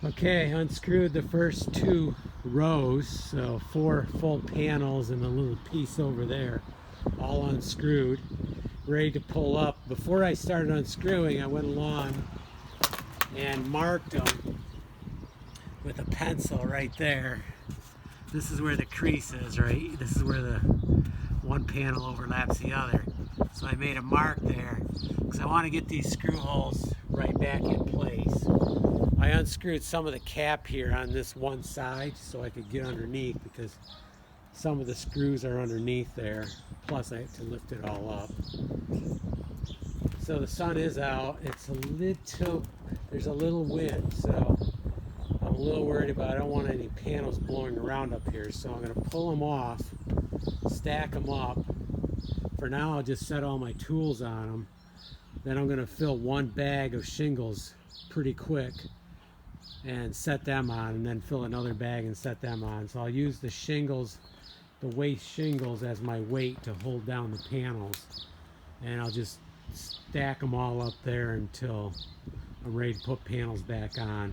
Okay, unscrewed the first two rows, so 4 full panels and a little piece over there, all unscrewed, ready to pull up. Before I started unscrewing, I went along and marked them with a pencil right there. This is where the crease is, right? This is where the one panel overlaps the other. So I made a mark there because I want to get these screw holes right back in place. I unscrewed some of the cap here on this one side so I could get underneath because some of the screws are underneath there. Plus I have to lift it all up. So the sun is out. It's a little, there's a little wind, so I'm a little worried about, I don't want any panels blowing around up here. So I'm going to pull them off, stack them up. For now I'll just set all my tools on them. Then I'm going to fill one bag of shingles pretty quick and set them on, and then fill another bag and set them on. So I'll use the shingles, the waste shingles, as my weight to hold down the panels, and I'll just stack them all up there until I'm ready to put panels back on.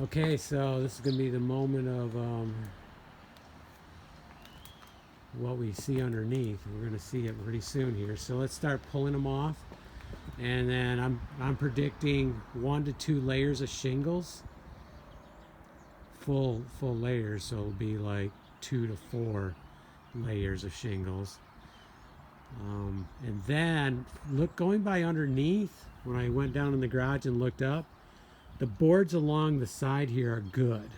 Okay, so this is going to be the moment of what we see underneath. We're going to see it pretty soon here. So let's start pulling them off. And then I'm predicting 1 to 2 layers of shingles, full layers, so it'll be like 2 to 4 layers of shingles. And then going by underneath, when I went down in the garage and looked up, the boards along the side here are good.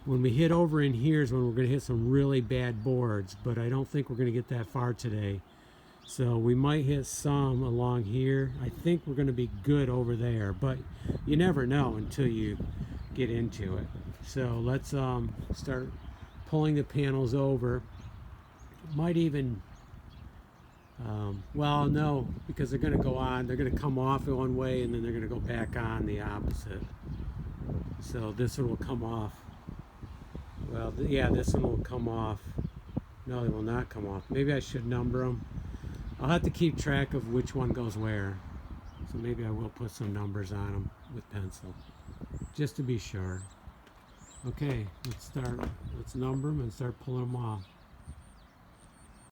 When we hit over in here is when we're going to hit some really bad boards, but I don't think we're going to get that far today. So we might hit some along here. I think we're going to be good over there, but you never know until you get into it. So let's start pulling the panels over. Might even, well, no, because they're going to go on. They're going to come off in one way and then they're going to go back on the opposite. So this one will come off. Well, yeah, this one will come off. No, they will not come off. Maybe I should number them. I'll have to keep track of which one goes where. So maybe I will put some numbers on them with pencil, just to be sure. Okay, let's number them and start pulling them off.